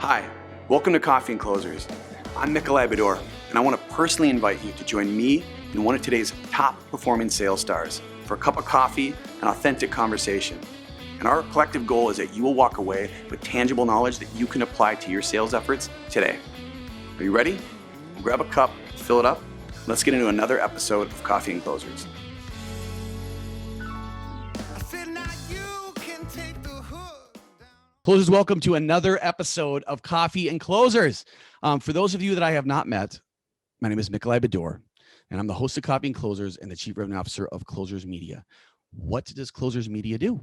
Hi, welcome to Coffee and Closers. I'm Avid, and I want to personally invite you to join me and one of today's top performing sales stars for a cup of coffee and authentic conversation. And our collective goal is that you will walk away with tangible knowledge that you can apply to your sales efforts today. Are you ready? Grab a cup, fill it up. Let's get into another episode of Coffee and Closers. Closers, welcome to another episode of Coffee and Closers. For those of you that I have not met, my name is Avid, and I'm the host of Coffee and Closers and the Chief Revenue Officer of Closers Media. What does Closers Media do?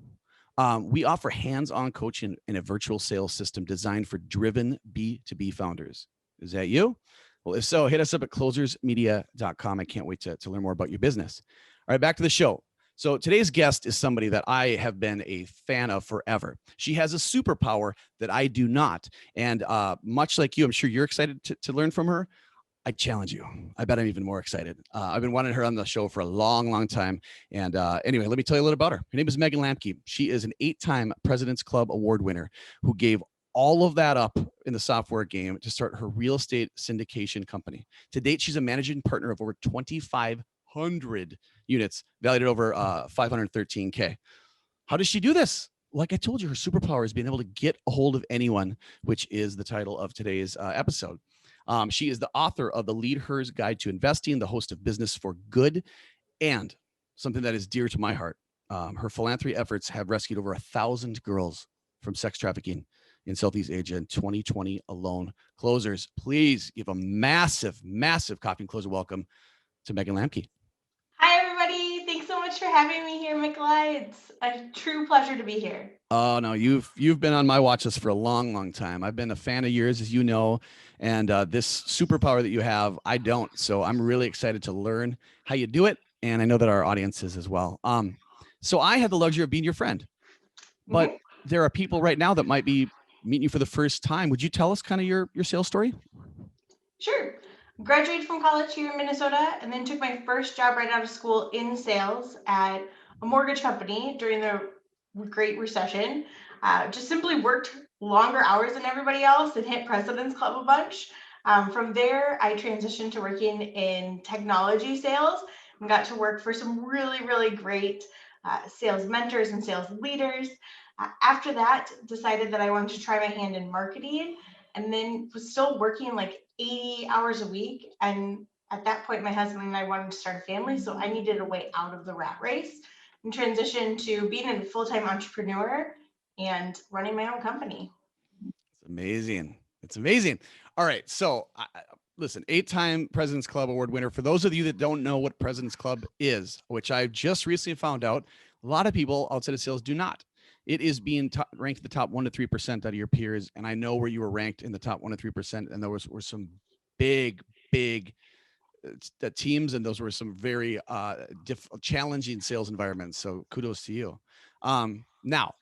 We offer hands-on coaching in a virtual sales system designed for driven B2B founders. Is that you? Well, if so, hit us up at closersmedia.com. I can't wait to learn more about your business. All right, back to the show. So today's guest is somebody that I have been a fan of forever. She has a superpower that I do not. And much like you, I'm sure you're excited to learn from her. I challenge you. I bet I'm even more excited. I've been wanting her on the show for a long, long time. And anyway, let me tell you a little about her. Her name is Megan Lamke. She is an 8-time President's Club Award winner who gave all of that up in the software game to start her real estate syndication company. To date, she's a managing partner of over 2,500 units valued at over $513K. How does she do this? Like I told you, her superpower is being able to get a hold of anyone, which is the title of today's episode. She is the author of the LeadHER's Guide to Investing, the host of Business for Good, and something that is dear to my heart. Her philanthropy efforts have rescued over 1,000 girls from sex trafficking in Southeast Asia in 2020 alone. Closers, please give a massive, massive Coffee and Closer welcome to Megan Lamke. Hi, everybody. Thanks so much for having me here, Mikolai. It's a true pleasure to be here. Oh, no, you've been on my watch list for a long, long time. I've been a fan of yours, as you know, and this superpower that you have, I don't. So I'm really excited to learn how you do it, and I know that our audience is as well. So I had the luxury of being your friend, but there are people right now that might be meeting you for the first time. Would you tell us kind of your sales story? Sure. Graduated from college here in Minnesota and then took my first job right out of school in sales at a mortgage company during the Great Recession. Just simply worked longer hours than everybody else and hit President's Club a bunch. From there, I transitioned to working in technology sales and got to work for some really, really great sales mentors and sales leaders. After that, decided that I wanted to try my hand in marketing and then was still working like 80 hours a week. And at that point, my husband and I wanted to start a family. So I needed a way out of the rat race and transition to being a full-time entrepreneur and running my own company. It's amazing. It's amazing. All right. So listen, 8-time President's Club Award winner. For those of you that don't know what President's Club is, which I just recently found out, a lot of people outside of sales do not. It is being ranked the top 1 to 3% out of your peers. And I know where you were ranked in the top 1 to 3%. And there were some big teams, and those were some very challenging sales environments. So kudos to you. Now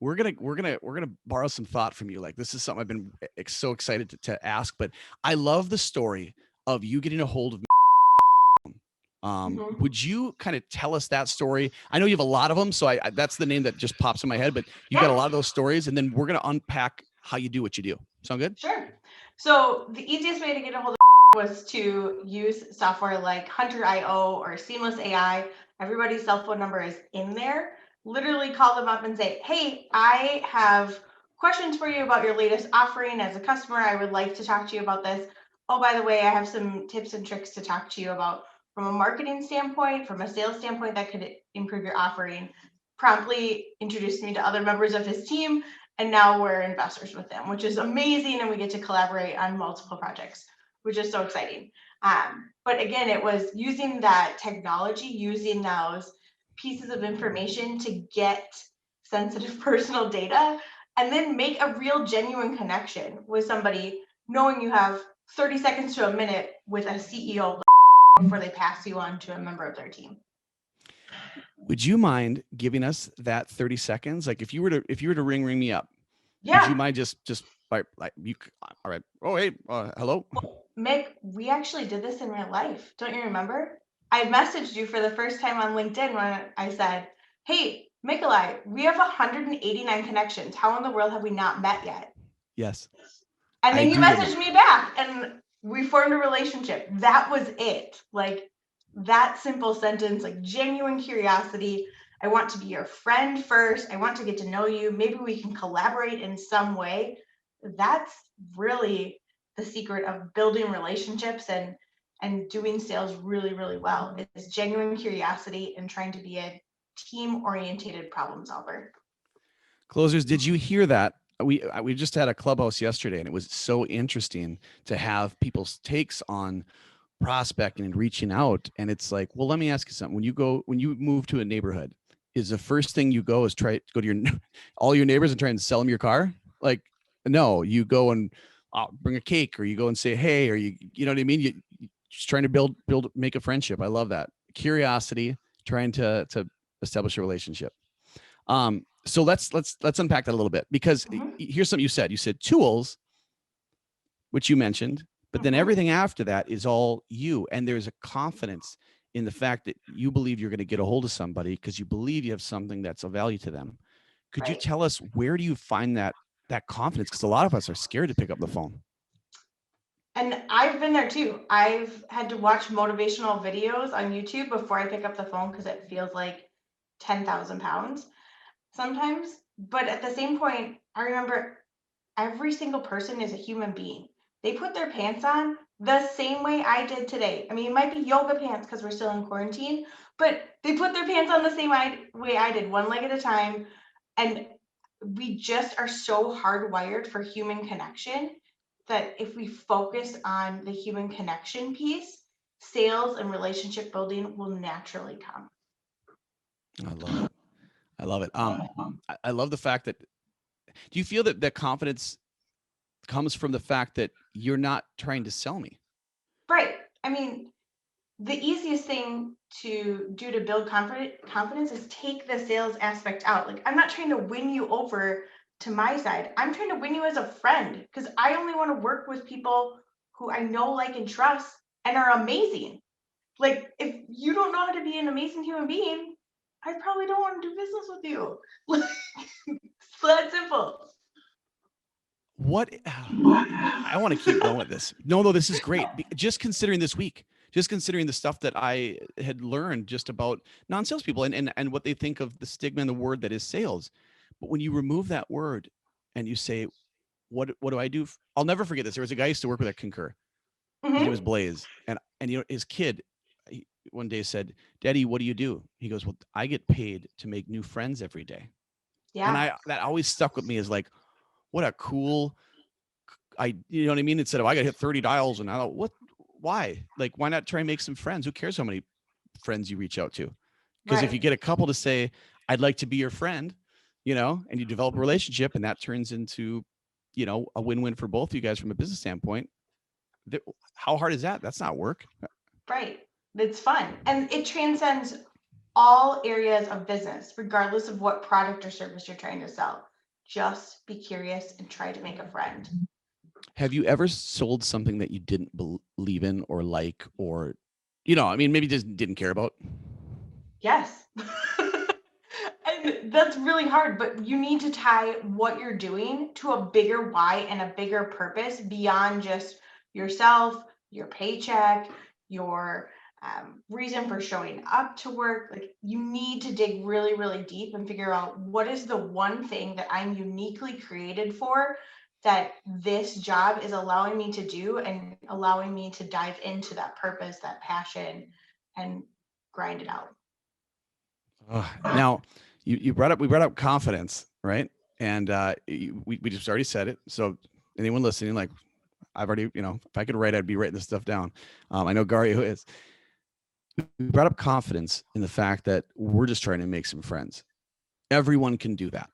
we're gonna borrow some thought from you. Like, this is something I've been so excited to ask, but I love the story of you getting a hold of would you kind of tell us that story? I know you have a lot of them, so I that's the name that just pops in my head, but you've got a lot of those stories, and then we're going to unpack how you do what you do. Sound good? Sure. So the easiest way to get a hold of was to use software like Hunter.io or Seamless A.I. Everybody's cell phone number is in there. Literally call them up and say, hey, I have questions for you about your latest offering. As a customer, I would like to talk to you about this. Oh, by the way, I have some tips and tricks to talk to you about from a marketing standpoint, from a sales standpoint that could improve your offering. Promptly introduced me to other members of his team, and now we're investors with them, which is amazing, and we get to collaborate on multiple projects, which is so exciting. But again, it was using that technology, using those pieces of information to get sensitive personal data, and then make a real genuine connection with somebody, knowing you have 30 seconds to a minute with a CEO before they pass you on to a member of their team. Would you mind giving us that 30 seconds? Like, if you were to ring me up, yeah. Would you mind just like you? All right. Oh, hey, hello. Mick, we actually did this in real life. Don't you remember? I messaged you for the first time on LinkedIn when I said, hey, Mikolai, we have 189 connections. How in the world have we not met yet? Yes. And then I you do messaged me back and we formed a relationship. That was it. Like that simple sentence, like genuine curiosity. I want to be your friend first. I want to get to know you. Maybe we can collaborate in some way. That's really the secret of building relationships and doing sales really, really well. It's genuine curiosity and trying to be a team-oriented problem solver. Closers, did you hear that? We just had a clubhouse yesterday, and it was so interesting to have people's takes on prospecting and reaching out. And it's like, well, let me ask you something. When you move to a neighborhood, is the first thing you go is try to go to your all your neighbors and try and sell them your car? Like, no, you go and bring a cake, or you go and say hey, or you know what I mean. You just trying to make a friendship. I love that curiosity, trying to establish a relationship. So let's unpack that a little bit, because here's something you said. You said tools, which you mentioned, but then everything after that is all you. And there's a confidence in the fact that you believe you're going to get a hold of somebody because you believe you have something that's of value to them. Could you tell us, where do you find that confidence? Because a lot of us are scared to pick up the phone. And I've been there too. I've had to watch motivational videos on YouTube before I pick up the phone because it feels like 10,000 pounds sometimes. But at the same point, I remember every single person is a human being. They put their pants on the same way I did today. I mean, it might be yoga pants because we're still in quarantine, but they put their pants on the same way I did, one leg at a time. And we just are so hardwired for human connection that if we focus on the human connection piece, sales and relationship building will naturally come. I love it. I love it. I love the fact that, do you feel that confidence comes from the fact that you're not trying to sell me? Right. I mean, the easiest thing to do to build confidence is take the sales aspect out. Like, I'm not trying to win you over to my side. I'm trying to win you as a friend because I only want to work with people who I know, like, and trust and are amazing. Like, if you don't know how to be an amazing human being, I probably don't want to do business with you. It's that simple. I want to keep going with this. No, this is great. Just considering this week, just considering the stuff that I had learned just about non-salespeople and what they think of the stigma and the word that is sales. But when you remove that word and you say, what do I do? I'll never forget this. There was a guy I used to work with at Concur. His name was Blaze. And you know, his kid one day said, "Daddy, what do you do?" He goes, "Well, I get paid to make new friends every day." Yeah. And that always stuck with me as like, what a cool, you know what I mean? Instead of I got to hit 30 dials and why? Like, why not try and make some friends? Who cares how many friends you reach out to? Because if you get a couple to say, "I'd like to be your friend," you know, and you develop a relationship and that turns into, you know, a win-win for both of you guys from a business standpoint. How hard is that? That's not work. Right. It's fun. And it transcends all areas of business, regardless of what product or service you're trying to sell. Just be curious and try to make a friend. Have you ever sold something that you didn't believe in or like, or, you know, I mean, maybe just didn't care about? Yes. And that's really hard, but you need to tie what you're doing to a bigger why and a bigger purpose beyond just yourself, your paycheck, your reason for showing up to work. Like, you need to dig really, really deep and figure out what is the one thing that I'm uniquely created for, that this job is allowing me to do and allowing me to dive into that purpose, that passion, and grind it out. Now, we brought up confidence, right? And we just already said it. So anyone listening, like, I've already, you know, if I could write, I'd be writing this stuff down. I know Gario is. We brought up confidence in the fact that we're just trying to make some friends. Everyone can do that.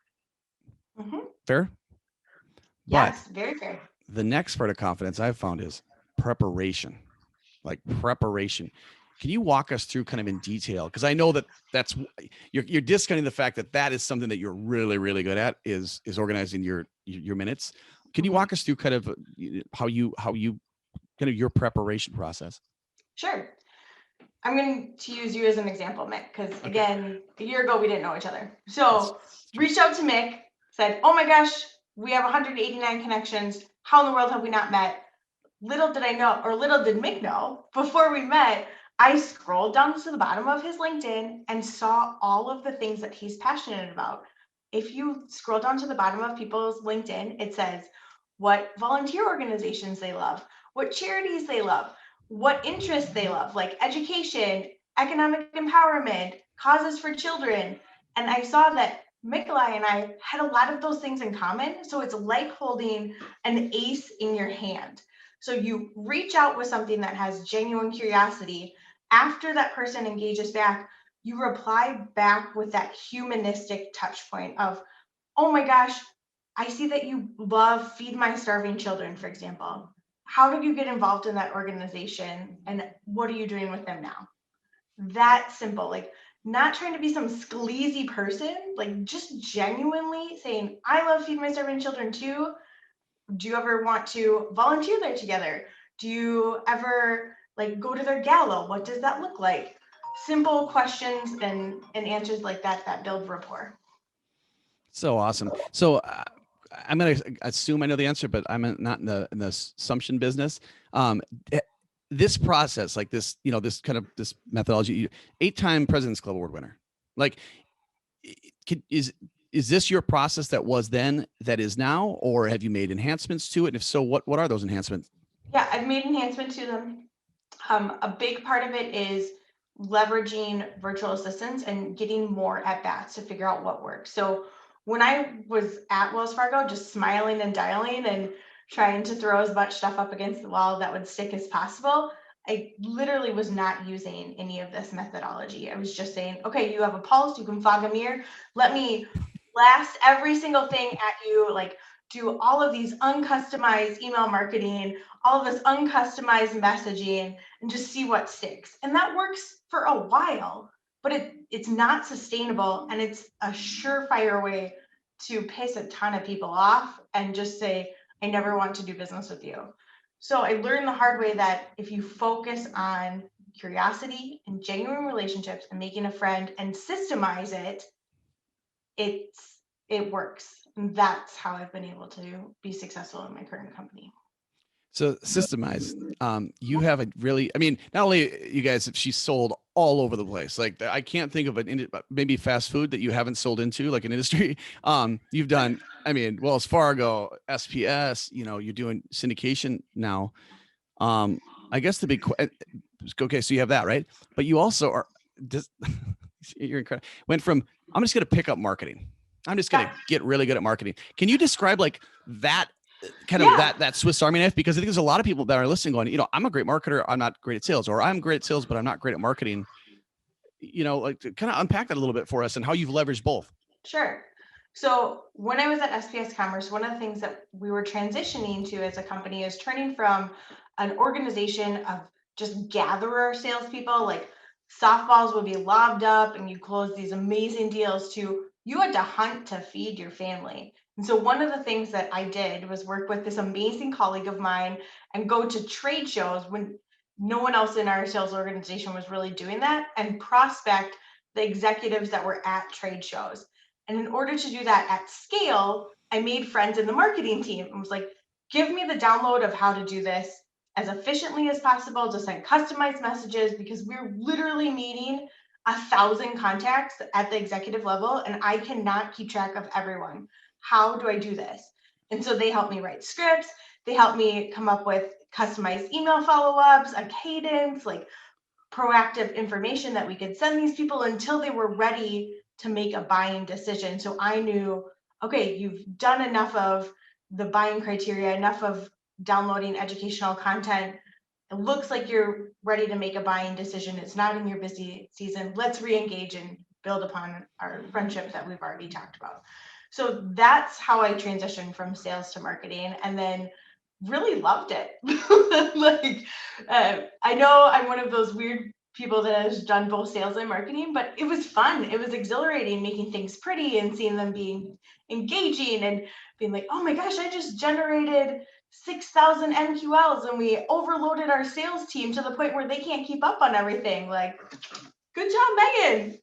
Fair? Yes, very fair. The next part of confidence I've found is preparation. Like, preparation. Can you walk us through kind of in detail? Because I know that's you're discounting the fact that is something that you're really, really good at, is organizing your minutes. Can you walk us through kind of how you kind of your preparation process? Sure. I'm going to use you as an example, Mick, because again, a year ago, we didn't know each other. So reached out to Mick, said, "Oh my gosh, we have 189 connections. how in the world have we not met? Little did I know, or little did Mick know, before we met, I scrolled down to the bottom of his LinkedIn and saw all of the things that he's passionate about. If you scroll down to the bottom of people's LinkedIn, it says what volunteer organizations they love, what charities they love, what interests they love, like education, economic empowerment, causes for children. And I saw that Mikolai and I had a lot of those things in common. So it's like holding an ace in your hand. So you reach out with something that has genuine curiosity. After that person engages back, you reply back with that humanistic touch point of, oh my gosh, I see that you love Feed My Starving Children, for example. How did you get involved in that organization? And what are you doing with them now? That simple, like not trying to be some sleazy person, like just genuinely saying, I love Feed My Starving Children too. Do you ever want to volunteer there together? Do you ever like go to their gala? What does that look like? Simple questions and answers like that build rapport. So awesome. So I'm going to assume I know the answer, but I'm not in the assumption business. This process, like this, this kind of this methodology, 8-time President's Club Award winner, like is this your process that was then that is now, or have you made enhancements to it? And if so, what are those enhancements? Yeah, I've made enhancements to them. A big part of it is leveraging virtual assistants and getting more at bats to figure out what works. So when I was at Wells Fargo, just smiling and dialing and trying to throw as much stuff up against the wall that would stick as possible, I literally was not using any of this methodology. I was just saying, okay, you have a pulse, you can fog a mirror. Let me blast every single thing at you, like do all of these uncustomized email marketing, all of this uncustomized messaging, and just see what sticks. And that works for a while, but it's not sustainable, and it's a surefire way to piss a ton of people off and just say, I never want to do business with you. So I learned the hard way that if you focus on curiosity and genuine relationships and making a friend and systemize it, it works. And that's how I've been able to be successful in my current company. So systemized, you have a really, I mean, not only you guys, she's sold all over the place. Like I can't think of maybe fast food that you haven't sold into, like an industry. You've done, I mean, Wells Fargo, SPS, you're doing syndication now. I guess the big, okay, so you have that, right? But you also are just, you're incredible. Went from, I'm just going to pick up marketing. I'm just going to get really good at marketing. Can you describe like that kind of that Swiss Army knife? Because I think there's a lot of people that are listening going, I'm a great marketer, I'm not great at sales, or I'm great at sales, but I'm not great at marketing. Like to kind of unpack that a little bit for us and how you've leveraged both. Sure. So when I was at SPS Commerce, one of the things that we were transitioning to as a company is turning from an organization of just gatherer salespeople, like softballs would be lobbed up and you close these amazing deals, to you had to hunt to feed your family. And so one of the things that I did was work with this amazing colleague of mine and go to trade shows when no one else in our sales organization was really doing that, and prospect the executives that were at trade shows. And in order to do that at scale, I made friends in the marketing team and was like, give me the download of how to do this as efficiently as possible, to send customized messages, because we're literally meeting 1,000 contacts at the executive level and I cannot keep track of everyone. How do I do this? And so they helped me write scripts. They helped me come up with customized email follow-ups, a cadence, like proactive information that we could send these people until they were ready to make a buying decision. So I knew, okay, you've done enough of the buying criteria, enough of downloading educational content. It looks like you're ready to make a buying decision. It's not in your busy season. Let's re-engage and build upon our friendship that we've already talked about. So that's how I transitioned from sales to marketing, and then really loved it. I know I'm one of those weird people that has done both sales and marketing, but it was fun. It was exhilarating, making things pretty and seeing them being engaging and being like, oh my gosh, I just generated 6,000 MQLs and we overloaded our sales team to the point where they can't keep up on everything. Like, good job, Megan.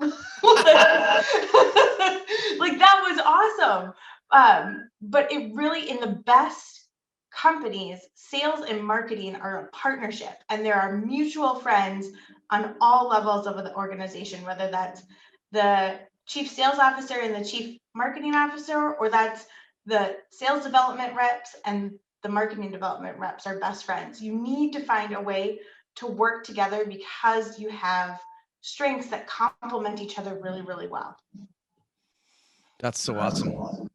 Like that was awesome. But it really, in the best companies, sales and marketing are a partnership, and there are mutual friends on all levels of the organization, whether that's the chief sales officer and the chief marketing officer, or that's the sales development reps and the marketing development reps are best friends. You need to find a way to work together because you have strengths that complement each other really, really well. That's so awesome.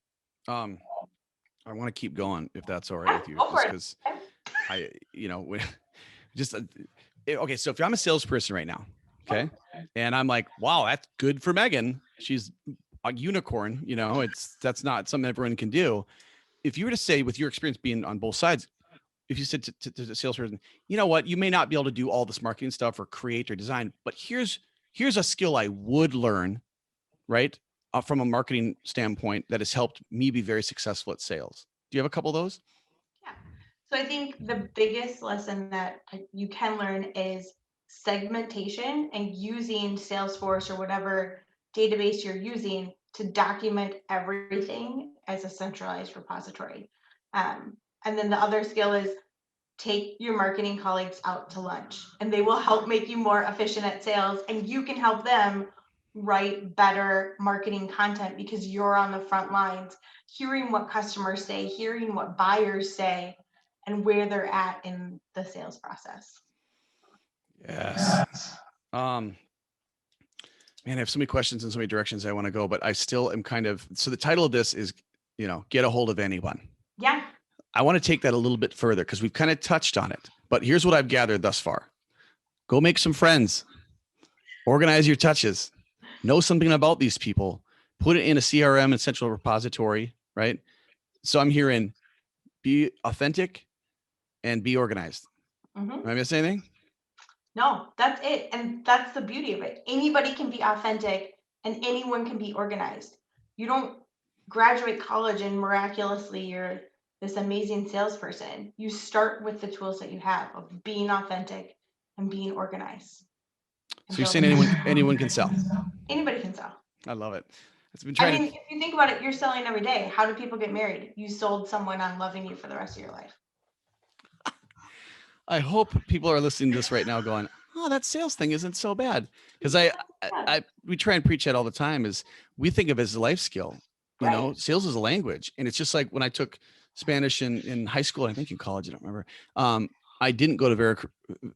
I want to keep going if that's all right with you, Go for it. because okay. So if I'm a salesperson right now, okay, and I'm like, wow, that's good for Megan. She's a unicorn. That's not something everyone can do. If you were to say, with your experience being on both sides, if you said to the salesperson, you know what, you may not be able to do all this marketing stuff or create or design, but here's a skill I would learn, right? From a marketing standpoint that has helped me be very successful at sales. Do you have a couple of those? Yeah. So I think the biggest lesson that you can learn is segmentation and using Salesforce or whatever database you're using to document everything as a centralized repository. And then the other skill is take your marketing colleagues out to lunch, and they will help make you more efficient at sales, and you can help them write better marketing content because you're on the front lines, hearing what customers say, hearing what buyers say, and where they're at in the sales process. Yes. Man, I have so many questions and so many directions I want to go, but I still am so the title of this is, get a hold of anyone. Yeah. I want to take that a little bit further because we've kind of touched on it, but here's what I've gathered thus far. Go make some friends, organize your touches, know something about these people, put it in a CRM and central repository, right? So I'm hearing be authentic and be organized. Mm-hmm. Am I missing anything? No, that's it. And that's the beauty of it. Anybody can be authentic and anyone can be organized. You don't graduate college and miraculously you're this amazing salesperson. You start with the tools that you have of being authentic and being organized. So you're saying anyone can sell? Anybody can sell. I love it. It's been I mean, if you think about it, you're selling every day. How do people get married? You sold someone on loving you for the rest of your life. I hope people are listening to this right now going, oh, that sales thing isn't so bad. Because we try and preach that all the time, is we think of it as a life skill. Right. Sales is a language. And it's just like when I took Spanish in high school, I think in college, I don't remember. I didn't go to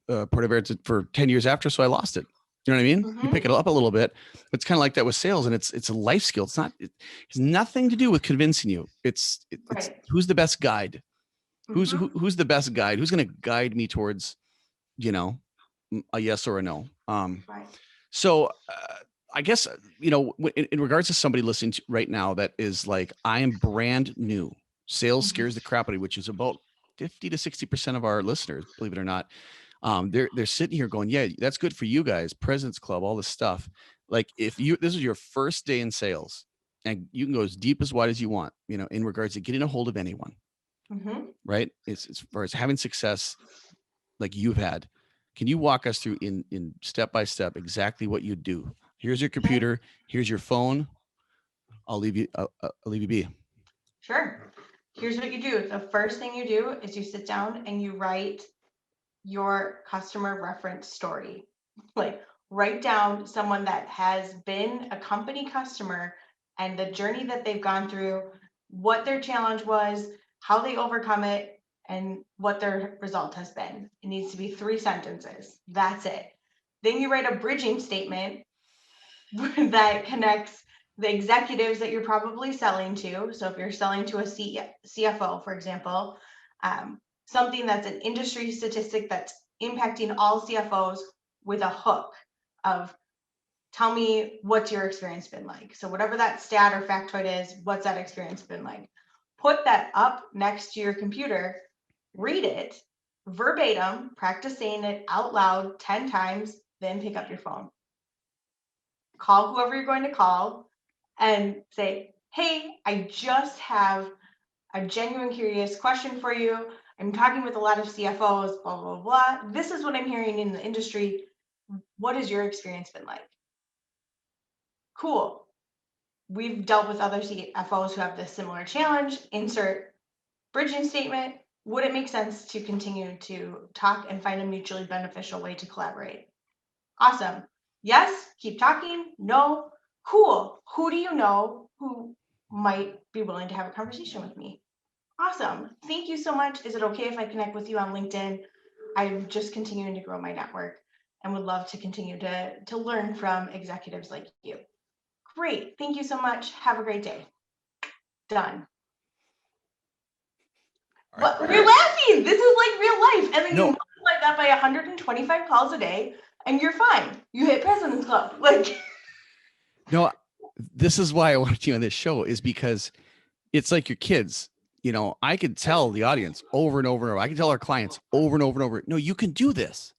Puerto Vallarta for 10 years after, so I lost it. You know what I mean? Mm-hmm. You pick it up a little bit. But it's kind of like that with sales, and it's a life skill. It has nothing to do with convincing you. It's Right. Who's the best guide? Mm-hmm. Who's the best guide? Who's going to guide me towards, a yes or a no? Right. So I guess, in regards to somebody listening to right now that is like, I am brand new. Sales scares the crap out of you, which is about 50 to 60% of our listeners, believe it or not. They're sitting here going, yeah, that's good for you guys. President's Club, all this stuff. Like this is your first day in sales and you can go as deep as wide as you want, in regards to getting a hold of anyone. Mm-hmm. Right. It's as far as having success like you've had. Can you walk us through in step by step exactly what you do? Here's your computer. Here's your phone. I'll leave you be. Sure. Here's what you do. The first thing you do is you sit down and you write your customer reference story. Like, write down someone that has been a company customer and the journey that they've gone through, what their challenge was, how they overcome it, and what their result has been. It needs to be 3 sentences. That's it. Then you write a bridging statement that connects the executives that you're probably selling to. So if you're selling to a CFO, for example, something that's an industry statistic that's impacting all CFOs with a hook of, tell me what's your experience been like. So whatever that stat or factoid is, what's that experience been like? Put that up next to your computer, read it verbatim, practice saying it out loud 10 times, then pick up your phone. Call whoever you're going to call and say, hey, I just have a genuine curious question for you. I'm talking with a lot of CFOs, blah, blah, blah. This is what I'm hearing in the industry. What has your experience been like? Cool. We've dealt with other CFOs who have this similar challenge. Insert bridging statement. would it make sense to continue to talk and find a mutually beneficial way to collaborate? Awesome. Yes, keep talking. No, cool. Who do you know who might be willing to have a conversation with me? Awesome. Thank you so much. Is it okay if I connect with you on LinkedIn? I'm just continuing to grow my network and would love to continue to learn from executives like you. Great. Thank you so much. Have a great day. Done. What? You're laughing. This is like real life. And then you multiply that by 125 calls a day and you're fine. You hit President's Club. Like, no, this is why I wanted you on this show, is because it's like your kids. You know, I could tell the audience over and over and over. I can tell our clients over and over and over. No, you can do this.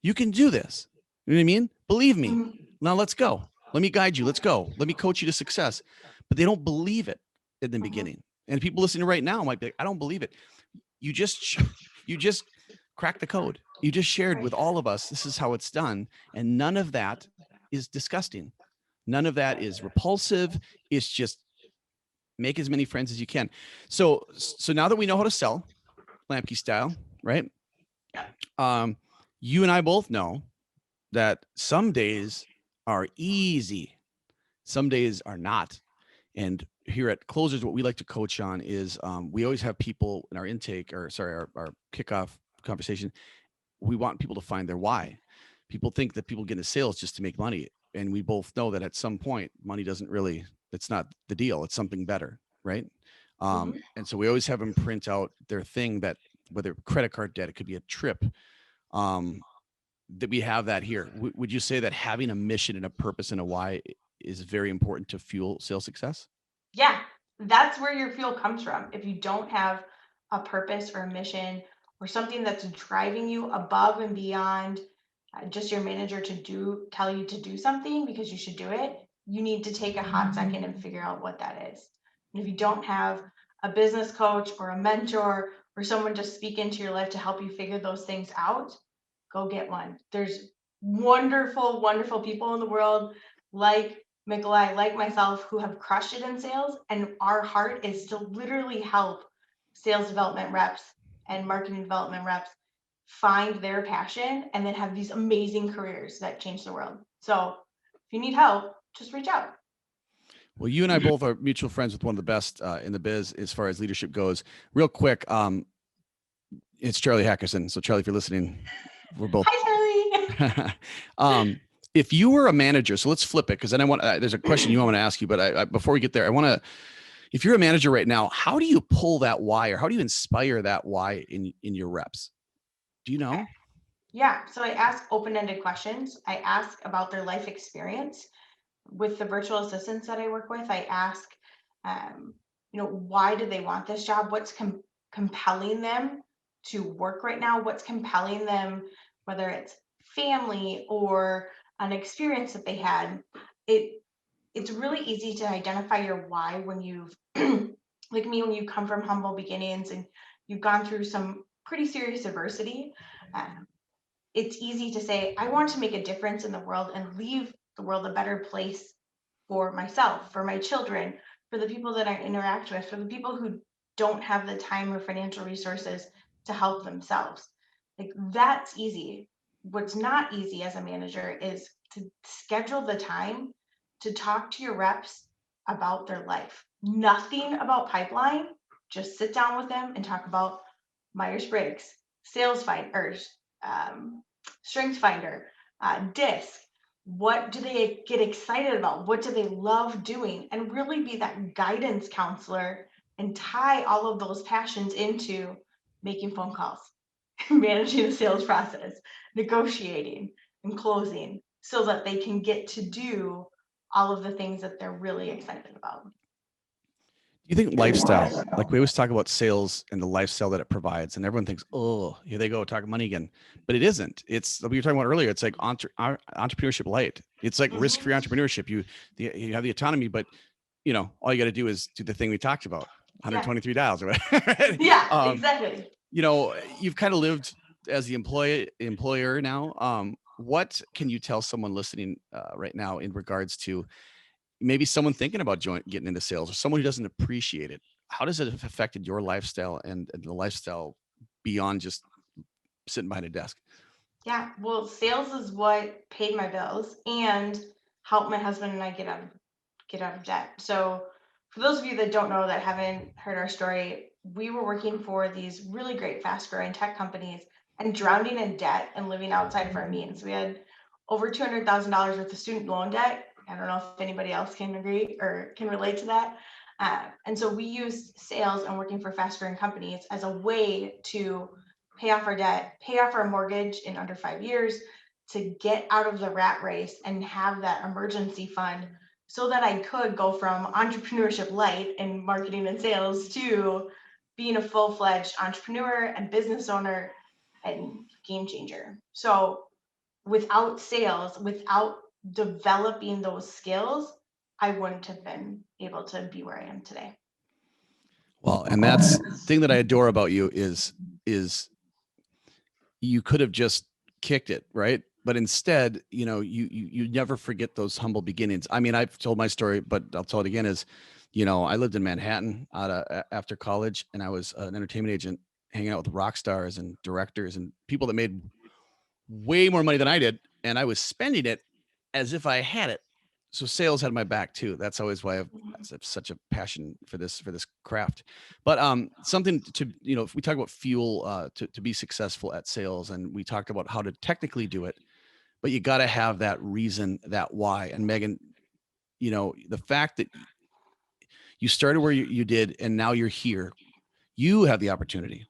You can do this. You know what I mean? Believe me. Now let's go. Let me guide you. Let's go. Let me coach you to success. But they don't believe it in the beginning. And people listening right now might be like, I don't believe it. You just cracked the code. You just shared with all of us, this is how it's done. And none of that is disgusting. None of that is repulsive. It's just make as many friends as you can. So now that we know how to sell Lamke style, right? You and I both know that some days are easy. Some days are not. And here at Closers, what we like to coach on is we always have people in our intake, or sorry, our kickoff conversation. We want people to find their why. People think that people get into sales just to make money. And we both know that at some point, money doesn't really, it's not the deal. It's something better, right? And so we always have them print out their thing, that whether credit card debt, it could be a trip, that we have that here. Would you say that having a mission and a purpose and a why is very important to fuel sales success? Yeah, that's where your fuel comes from. If you don't have a purpose or a mission or something that's driving you above and beyond just your manager to tell you to do something because you should do it, you need to take a hot second and figure out what that is. And if you don't have a business coach or a mentor or someone to speak into your life to help you figure those things out, go get one. There's wonderful, wonderful people in the world like Nikolai, like myself, who have crushed it in sales. And our heart is to literally help sales development reps and marketing development reps find their passion and then have these amazing careers that change the world. So if you need help, just reach out. Well, you and I both are mutual friends with one of the best in the biz as far as leadership goes. Real quick, it's Charlie Hackerson. So Charlie, if you're listening, we're both. Hi, Charlie. If you were a manager, so let's flip it, because then I want, there's a question you want to ask you, but I before we get there, I want to, if you're a manager right now, how do you pull that why, or how do you inspire that why in your reps? Do you know? Yeah, so I ask open-ended questions. I ask about their life experience. With the virtual assistants that I work with, I ask, why do they want this job? What's compelling them to work right now? What's compelling them, whether it's family or an experience that they had? It's really easy to identify your why when you've, like me, when you come from humble beginnings and you've gone through some pretty serious adversity. It's easy to say, I want to make a difference in the world and leave the world a better place for myself, for my children, for the people that I interact with, for the people who don't have the time or financial resources to help themselves. Like, that's easy. What's not easy as a manager is to schedule the time to talk to your reps about their life. Nothing about pipeline, just sit down with them and talk about Myers-Briggs, sales finders, strength finder, disc. What do they get excited about? What do they love doing? And really be that guidance counselor and tie all of those passions into making phone calls, managing the sales process, negotiating and closing, so that they can get to do all of the things that they're really excited about. Do you think lifestyle, like we always talk about sales and the lifestyle that it provides, and everyone thinks, oh, here they go talking money again, but it isn't. It's what we were talking about earlier. It's like entrepreneurship light. It's like risk-free entrepreneurship. You have the autonomy, but all you got to do is do the thing we talked about, 123 dials or whatever. Yeah, exactly. You've kind of lived as the employer now. What can you tell someone listening right now in regards to maybe someone thinking about getting into sales, or someone who doesn't appreciate it? how does it have affected your lifestyle and the lifestyle beyond just sitting behind a desk? Yeah, well, sales is what paid my bills and helped my husband and I get out of debt. So for those of you that don't know, that haven't heard our story, we were working for these really great fast growing tech companies and drowning in debt and living outside of our means. We had over $200,000 worth of student loan debt. I don't know if anybody else can agree or can relate to that. And so we used sales and working for fast growing companies as a way to pay off our debt, pay off our mortgage in under 5 years, to get out of the rat race and have that emergency fund so that I could go from entrepreneurship light in marketing and sales to being a full-fledged entrepreneur and business owner and game changer. So without sales, without developing those skills, I wouldn't have been able to be where I am today. Well, and that's the thing that I adore about you is you could have just kicked it, right? But instead, you never forget those humble beginnings. I mean, I've told my story, but I'll tell it again is, I lived in Manhattan after college, and I was an entertainment agent hanging out with rock stars and directors and people that made way more money than I did. And I was spending it as if I had it. So sales had my back too. That's always why I've such a passion for this craft. But something to, if we talk about fuel to be successful at sales, and we talked about how to technically do it, but you got to have that reason, that why. And Megan, the fact that you started where you did, and now you're here, you have the opportunity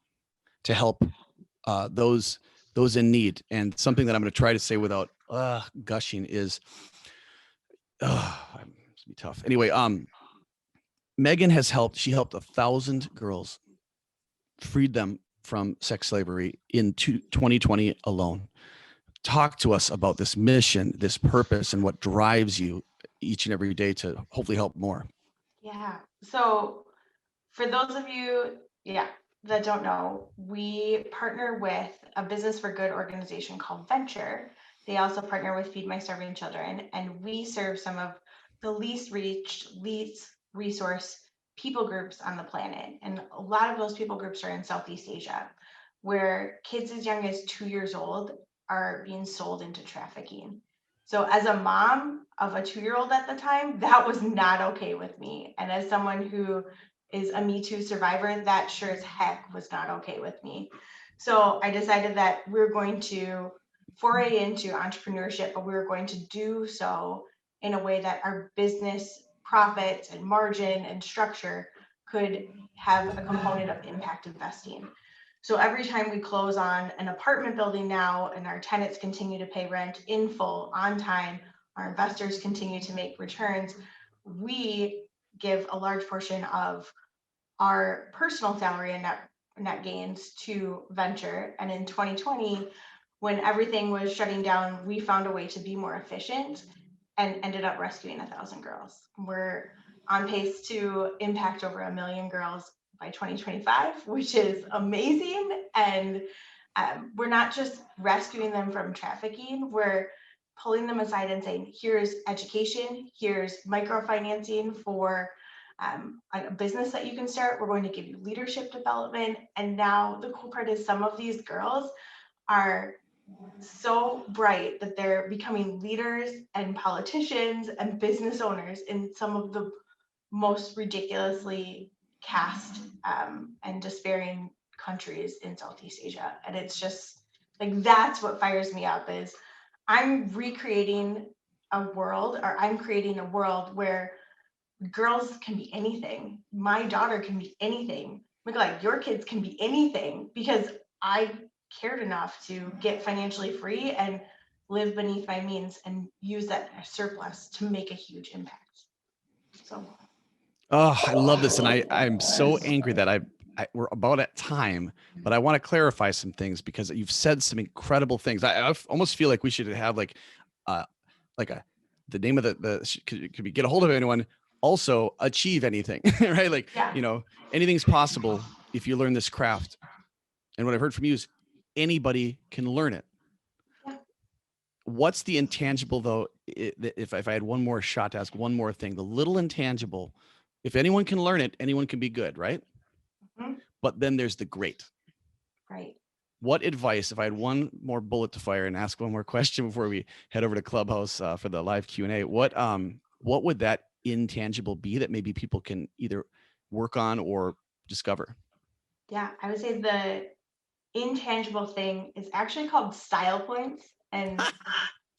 to help those in need. And something that I'm going to try to say without gushing is, it's gonna be tough. Anyway, Megan has helped 1,000 girls, freed them from sex slavery in 2020 alone. Talk to us about this mission, this purpose, and what drives you each and every day to hopefully help more. Yeah. So for those of you, that don't know, we partner with a business for good organization called Venture. They also partner with Feed My Starving Children, and we serve some of the least reached, least resource people groups on the planet. And a lot of those people groups are in Southeast Asia, where kids as young as 2 years old are being sold into trafficking. So as a mom of a 2-year-old at the time, that was not okay with me. And as someone who is a Me Too survivor, that sure as heck was not okay with me. So I decided that we're going to foray into entrepreneurship, but we were going to do so in a way that our business profits and margin and structure could have a component of impact investing. So every time we close on an apartment building now and our tenants continue to pay rent in full, on time, our investors continue to make returns, we give a large portion of our personal salary and net gains to Venture. And in 2020, when everything was shutting down, we found a way to be more efficient and ended up rescuing 1,000 girls. We're on pace to impact over 1 million girls by 2025, which is amazing. And we're not just rescuing them from trafficking, we're pulling them aside and saying, here's education, here's microfinancing for a business that you can start. We're going to give you leadership development. And now the cool part is some of these girls are so bright that they're becoming leaders and politicians and business owners in some of the most ridiculously cast and despairing countries in Southeast Asia. And it's just like, that's what fires me up is I'm creating a world where girls can be anything. My daughter can be anything. Like your kids can be anything because I cared enough to get financially free and live beneath my means and use that surplus to make a huge impact. So. Oh, I love this. And I'm so angry that we're about at time, but I want to clarify some things because you've said some incredible things. I almost feel like we should have the name of could we get a hold of anyone, also achieve anything, right? Like, Yeah. Anything's possible if you learn this craft. And what I've heard from you is anybody can learn it. Yeah. What's the intangible though? If I had one more shot to ask one more thing, the little intangible, if anyone can learn it, anyone can be good, right? Mm-hmm. But then there's the great. Right. What advice, if I had one more bullet to fire and ask one more question before we head over to Clubhouse for the live Q&A, what would that intangible be that maybe people can either work on or discover? Yeah, I would say the intangible thing is actually called style points. And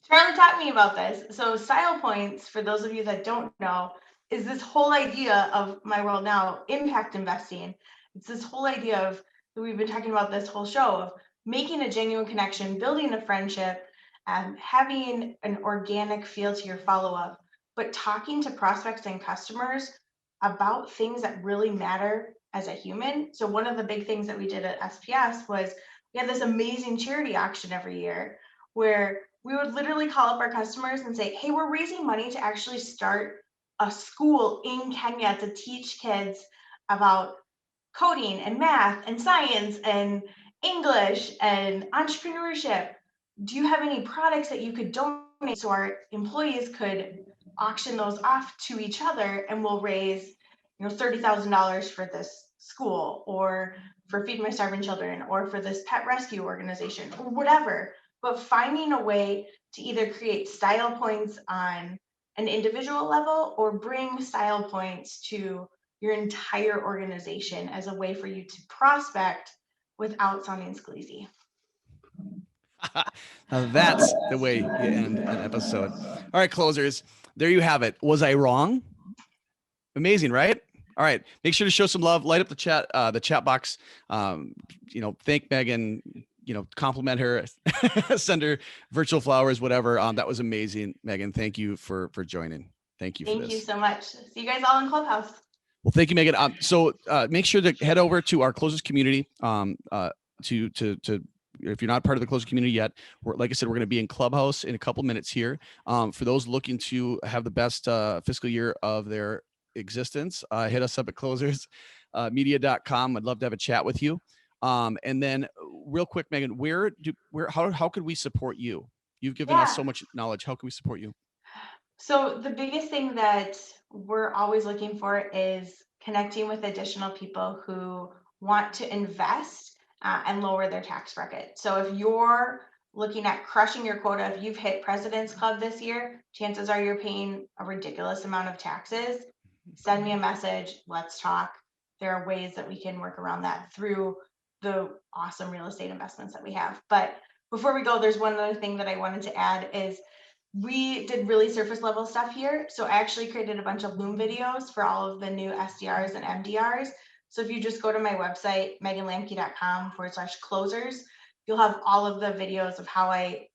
Charlie taught me about this. So style points, for those of you that don't know, is this whole idea of my world now, impact investing. It's this whole idea of that we've been talking about this whole show of making a genuine connection, building a friendship, having an organic feel to your follow-up, but talking to prospects and customers about things that really matter as a human. So one of the big things that we did at SPS was we had this amazing charity auction every year where we would literally call up our customers and say, hey, we're raising money to actually start a school in Kenya to teach kids about coding and math and science and English and entrepreneurship. Do you have any products that you could donate so our employees could auction those off to each other, and we'll raise, $30,000 for this school, or for Feed My Starving Children, or for this pet rescue organization, or whatever. But finding a way to either create style points on an individual level or bring style points to your entire organization as a way for you to prospect without sounding sleazy. Now that's the way you end an episode. All right, closers, there you have it. Was I wrong? Amazing, right? All right, make sure to show some love, light up the chat box. Thank Megan, compliment her, send her virtual flowers, whatever. That was amazing, Megan. Thank you for joining. Thank you for this. Thank you so much. See you guys all in Clubhouse. Well, thank you, Megan. So make sure to head over to our closers community. To if you're not part of the closers community yet, like I said, we're going to be in Clubhouse in a couple minutes here. For those looking to have the best fiscal year of their existence, hit us up at closersmedia.com. I'd love to have a chat with you. And then real quick, Megan, how could we support you? You've given us so much knowledge. How can we support you? So the biggest thing that we're always looking for is connecting with additional people who want to invest and lower their tax bracket. So if you're looking at crushing your quota, if you've hit President's Club this year, chances are you're paying a ridiculous amount of taxes. Send me a message. Let's talk. There are ways that we can work around that through the awesome real estate investments that we have. But before we go, there's one other thing that I wanted to add is we did really surface level stuff here. So I actually created a bunch of Loom videos for all of the new SDRs and MDRs. So if you just go to my website, meganlamke.com/closers, you'll have all of the videos of how I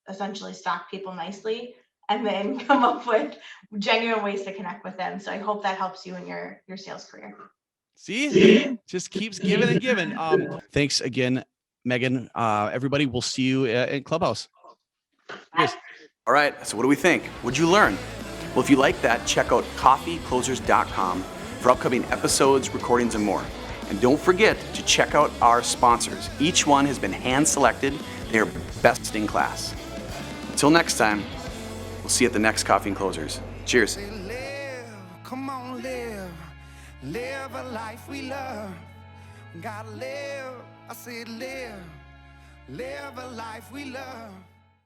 essentially stalk people nicely and then come up with genuine ways to connect with them. So I hope that helps you in your sales career. See? Just keeps giving and giving. Thanks again, Megan. Everybody, we'll see you in Clubhouse. Cheers. All right, so what do we think? What'd you learn? Well, if you like that, check out coffeeclosers.com for upcoming episodes, recordings, and more. And don't forget to check out our sponsors. Each one has been hand-selected. They are best in class. Until next time, we'll see you at the next Coffee and Closers. Cheers. Live, come on, live. Live a life we love. Gotta live, I said live. Live a life we love.